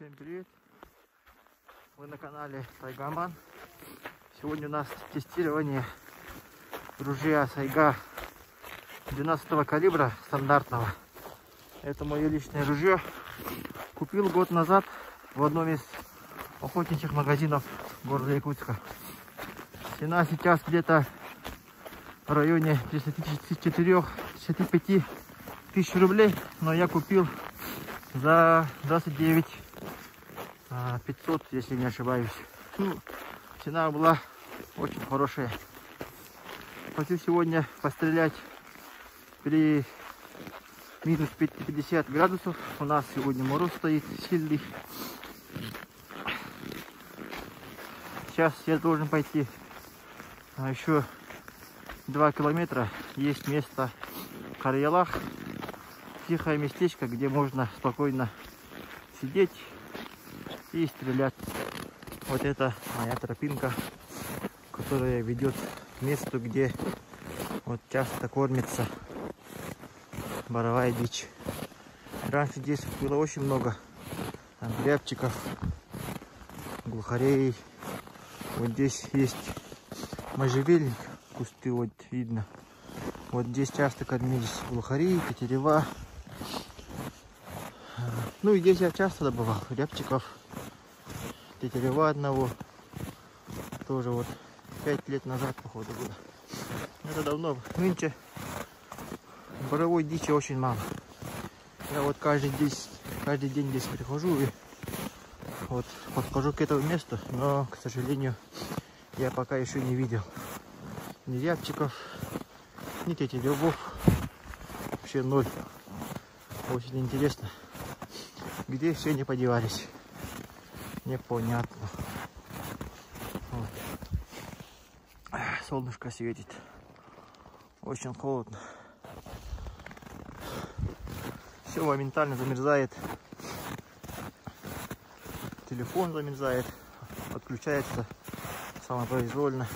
Всем привет! Вы на канале Сайгаман. Сегодня у нас тестирование ружья Сайга 12 калибра стандартного. Это мое личное ружье. Купил год назад в одном из охотничьих магазинов города Якутска. Цена сейчас где-то в районе 34-35 тысяч рублей, но я купил за 29 500, если не ошибаюсь. Ну, цена была очень хорошая. Хочу сегодня пострелять при минус 50 градусов. У нас сегодня мороз стоит сильный. Сейчас я должен пойти еще 2 километра. Есть место Карьялах. Тихое местечко, где можно спокойно сидеть и стрелять. Вот это моя тропинка, которая ведет к месту, где вот часто кормится боровая дичь. Раньше здесь было очень много рябчиков, глухарей. Вот здесь есть можжевельник, кусты вот видно. Вот здесь часто кормились глухари, тетерева. Ну и здесь я часто добывал рябчиков, тетерева одного. Тоже вот 5 лет назад, походу, было. Это давно. Нынче боровой дичи очень мало. Я вот каждый день здесь прихожу и вот подхожу к этому месту, но, к сожалению, я пока еще не видел ни рябчиков, ни тетеревов. Вообще ноль. Очень интересно, где все не подевались. Непонятно. Вот. Солнышко светит. Очень холодно. Все моментально замерзает. Телефон замерзает. Отключается самопроизвольно.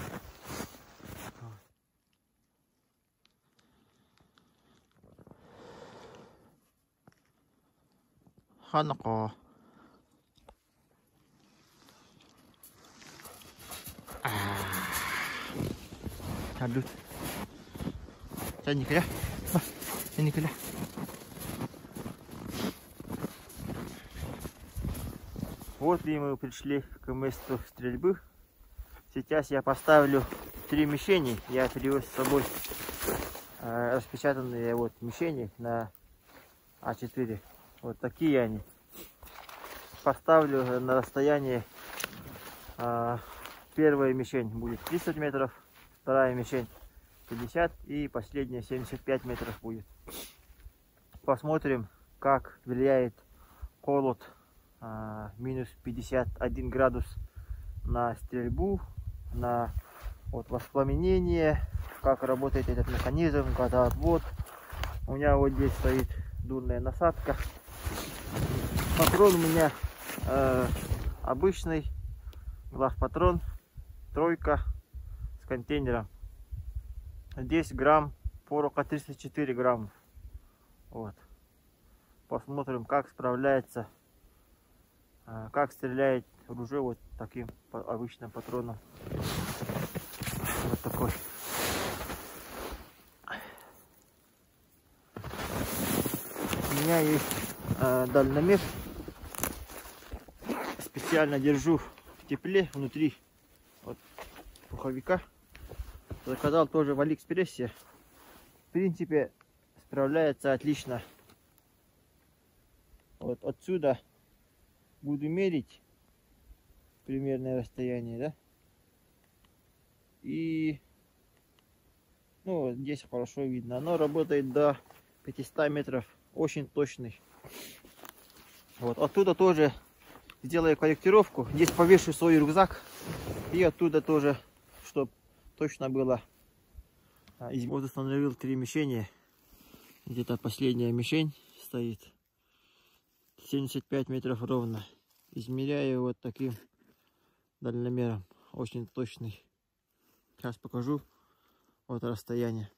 Ханако. Адут. Николя. Николя. Вот и мы пришли к месту стрельбы. Сейчас я поставлю 3 мишени. Я привез с собой распечатанные вот мишени на А4. Вот такие они. Поставлю на расстояние. Первая мишень будет 30 метров, вторая мишень 50 и последняя 75 метров будет. Посмотрим, как влияет холод минус 51 градус на стрельбу, на вот воспламенение, как работает этот механизм, газоотвод. У меня вот здесь стоит дульная насадка. Патрон у меня обычный глав-патрон, тройка с контейнером. Здесь грамм, пороха 34 грамма. Вот. Посмотрим, как справляется, как стреляет ружье вот таким обычным патроном. Вот такой. У меня есть дальномер. Специально держу в тепле внутри вот пуховика. Заказал тоже в Алиэкспрессе. В принципе, справляется отлично. Вот отсюда буду мерить примерное расстояние, да? И ну, здесь хорошо видно. Оно работает до 500 метров. Очень точный. Вот оттуда тоже сделаю корректировку. Здесь повешу свой рюкзак. И оттуда тоже, чтобы точно было. Вот установил 3 мишени. Где-то последняя мишень стоит. 75 метров ровно. Измеряю вот таким дальномером. Очень точный. Сейчас покажу вот расстояние.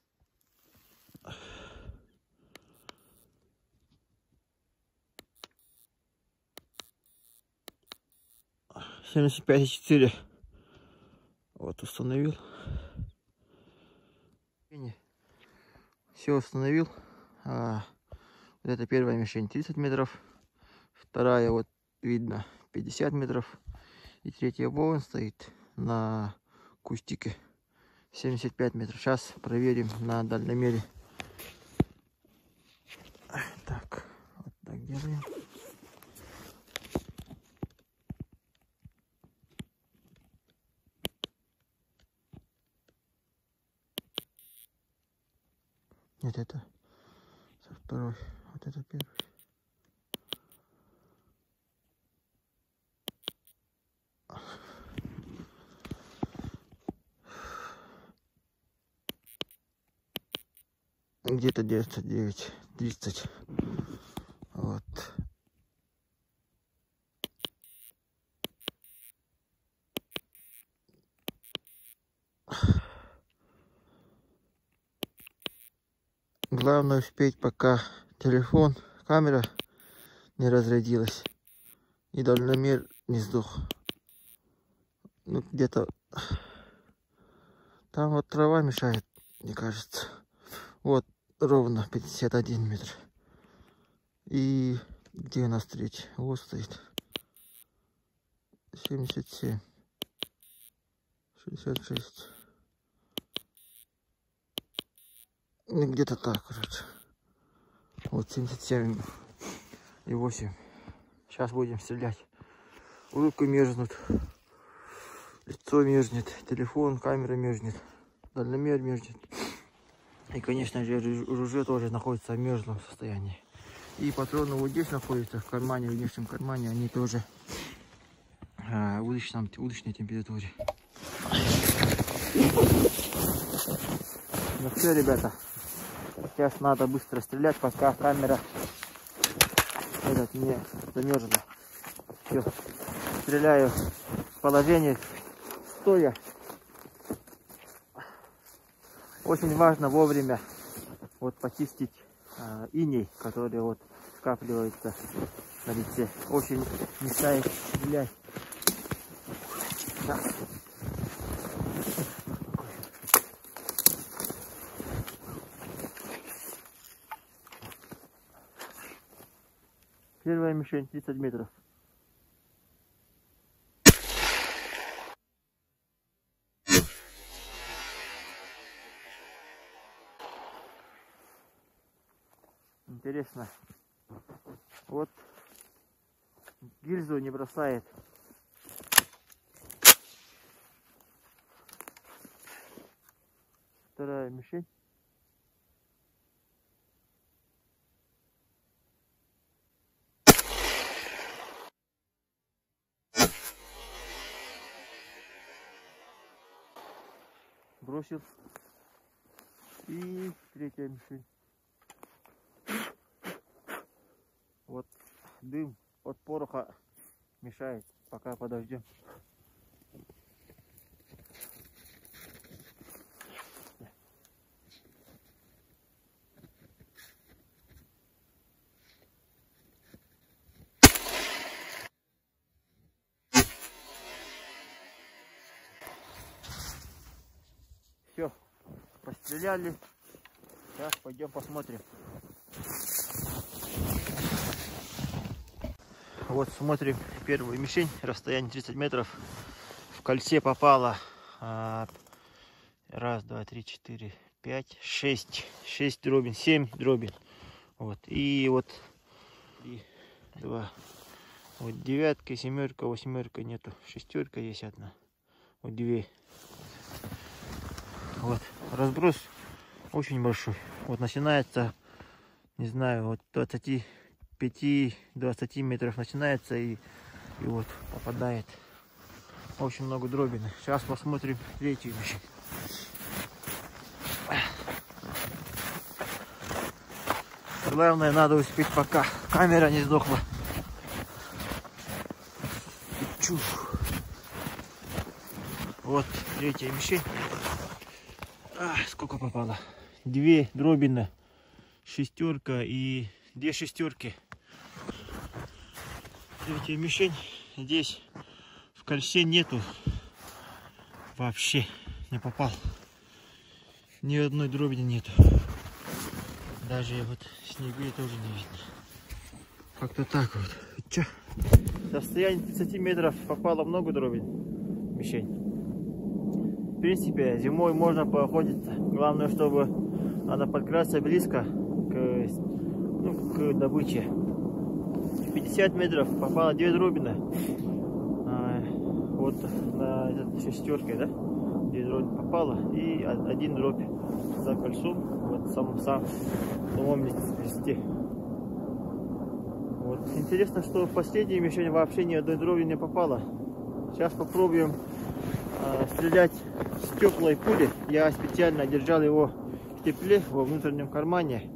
75,4. Вот установил. Все установил. Вот это первая мишень 30 метров. Вторая вот видно 50 метров. И третья вон стоит на кустике 75 метров. Сейчас проверим на дальномере. Так, вот так делаем. Нет, это второй, вот это первый. Где-то 99, 30. Вот. Главное успеть, пока телефон, камера не разрядилась и дальномер не сдох. Ну, где-то там вот трава мешает, мне кажется. Вот ровно 51 метр. И где у нас третий? Вот стоит 77, 66. Ну, где-то так, короче. Вот 77 и 8. Сейчас будем стрелять. Руки мерзнут, лицо мерзнет, телефон, камера мерзнет, дальномер мерзнет. И, конечно же, ружье тоже находится в мерзлом состоянии. И патроны вот здесь находятся, в кармане, в внешнем кармане, они тоже в удачной температуре. Ну все, ребята, сейчас надо быстро стрелять, пока камера не замерзла. Все, стреляю в положении стоя. Очень важно вовремя вот почистить иней, который вот скапливается на лице. Очень мешает стрелять. Да. Первая мишень 30 метров. Интересно. Вот гильзу не бросает. Вторая мишень. Бросил. И третья мишень. Вот дым от пороха мешает, пока подождем. Все, постреляли. Сейчас пойдем посмотрим. Вот смотрим первую мишень, расстояние 30 метров. В кольце попало 1, 2, 3, 4, 5, 6 дробин, 7 дробин. Вот, и вот 3, 2, вот девятка, семерка, восьмерка нету, шестерка есть одна, вот 2. Вот, разброс очень большой. Вот начинается, не знаю, вот 25-20 метров начинается и вот попадает очень много дробины. Сейчас посмотрим третью мишень. Главное, надо успеть, пока камера не сдохла. Вот третья мишень. Сколько попало? 2 дробины, шестерка и 2 шестерки. Третья мишень здесь в кольце нету. Вообще не попал. Ни одной дроби нету. Даже вот снега тоже не видно. Как-то так вот. Чё? В расстоянии 30 метров попало много дроби. Мишень. В принципе, зимой можно поохотиться. Главное, чтобы она подкрасться близко к добыче. В 50 метров попало 2 дробины. Вот на шестерке, да? 2 дроби попало. И 1 дробь за кольцом. Вот в самом листе. Вот. Интересно, что в последней мишени вообще ни одной дроби не попало. Сейчас попробуем стрелять с теплой пули. Я специально держал его в тепле во внутреннем кармане.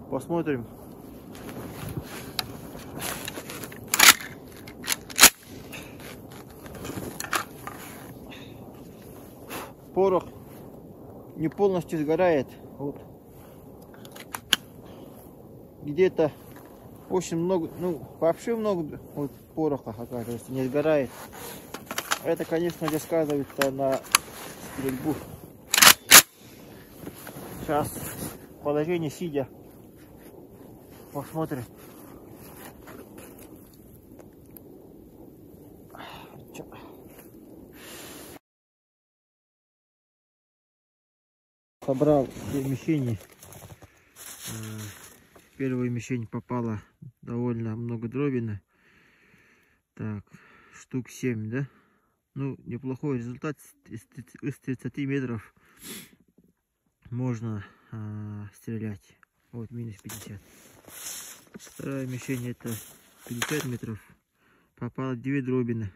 Посмотрим. Порох не полностью сгорает. Вот. Где-то очень много, ну вообще много вот пороха, оказывается, не сгорает. Это, конечно же, сказывается на стрельбу. Сейчас в положении сидя посмотрим. Собрал все мишени. В первую мишень попало довольно много дробины. Так, штук 7, да? Ну, неплохой результат. Из 30 метров можно стрелять. Вот, минус 50. Вторая мишень, это 50 метров. Попало 2 дробины.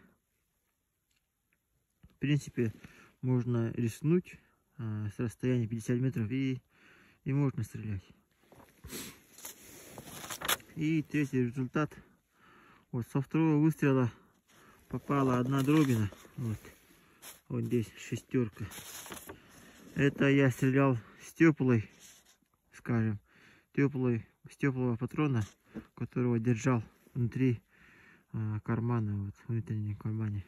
В принципе, можно рискнуть с расстояния 50 метров и можно стрелять. И третий результат. Вот со второго выстрела попала 1 дробина. Вот здесь шестерка. Это я стрелял с теплой, скажем, с теплого патрона, которого держал внутри кармана, вот в внутреннем кармане.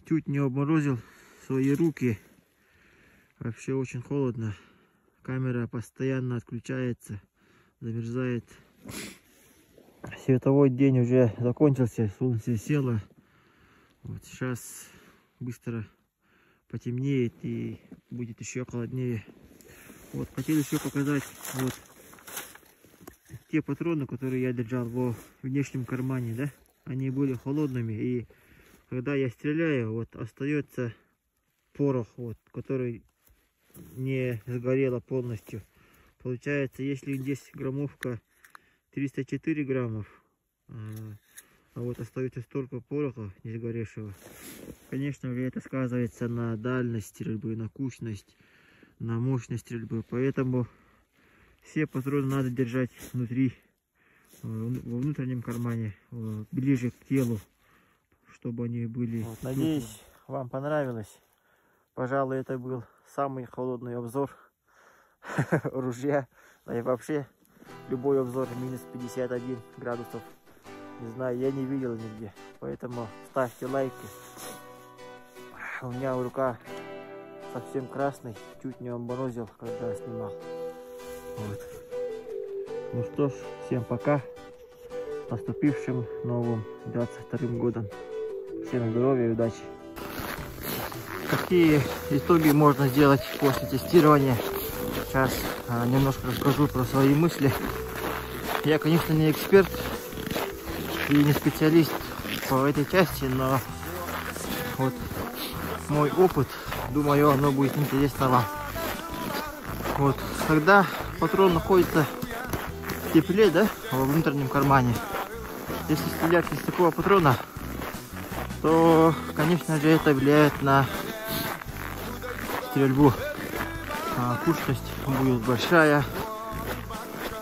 Чуть не обморозил свои руки. Вообще очень холодно. Камера постоянно отключается, замерзает. Световой день уже закончился, солнце село. Вот сейчас быстро потемнеет и будет еще холоднее. Вот хотел еще показать вот те патроны, которые я держал во внешнем кармане, да? Они были холодными, и когда я стреляю, вот остается порох, вот, который не сгорела полностью. Получается, если здесь граммовка 304 граммов, а вот остается столько пороха не сгоревшего, конечно же, это сказывается на дальность стрельбы, на кучность, на мощность стрельбы. Поэтому все патроны надо держать внутри, во внутреннем кармане, ближе к телу, чтобы они были. Вот, надеюсь, вам понравилось. Пожалуй, это был самый холодный обзор ружья. Да и вообще любой обзор минус 51 градусов. Не знаю, я не видел нигде. Поэтому ставьте лайки. У меня рука совсем красный. Чуть не обморозил, когда снимал. Вот. Ну что ж, всем пока. С наступившим новым 22 годом. Всем здоровья и удачи. Какие итоги можно сделать после тестирования? Сейчас немножко расскажу про свои мысли. Я, конечно, не эксперт и не специалист по этой части, но вот мой опыт, думаю, оно будет интересно вам. Вот, когда патрон находится в тепле, да, во внутреннем кармане, если стрелять из такого патрона, то, конечно же, это влияет на стрельбу. Кучность будет большая.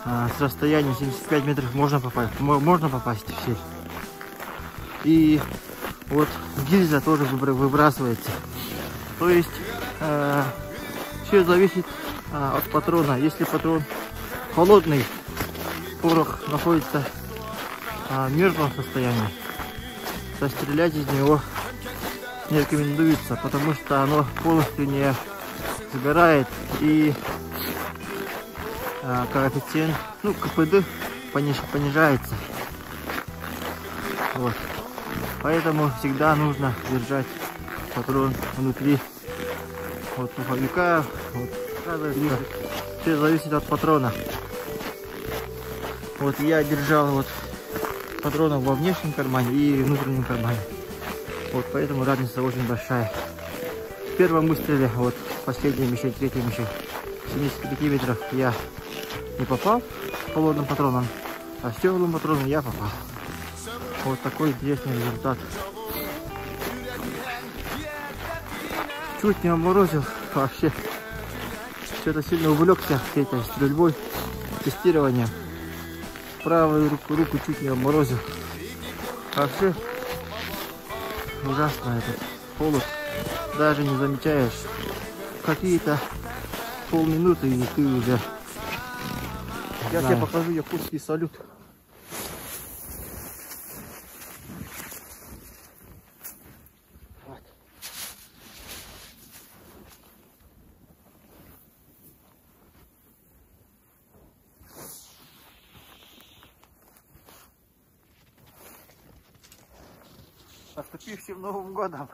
С расстояния 75 метров можно попасть в цель. И вот гильза тоже выбрасывается. То есть все зависит от патрона. Если патрон холодный, порох находится в мертвом состоянии, то стрелять из него не рекомендуется, потому что оно полностью не сгорает и коэффициент, ну, КПД понижается. Вот. Поэтому всегда нужно держать патрон внутри вот пуховика. Вот. Все зависит от патрона. Вот я держал вот патронов во внешнем кармане и внутреннем кармане. Вот поэтому разница очень большая. В первом выстреле, вот в последнем еще, третьем еще, 75 метров я не попал холодным патроном, а с теплым патроном я попал. Вот такой интересный результат. Чуть не обморозил вообще. Что-то сильно увлекся этой стрельбой, тестированием. Правую руку чуть не обморозил. Вообще ужасно этот холод. Даже не замечаешь. Какие-то полминуты и ты уже... Я тебе покажу якутский салют. Вот. Наступившим Новым годом!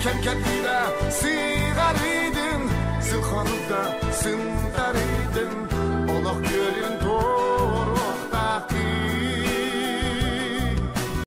Kem-ketida sigar idin, silxonida sintar idin.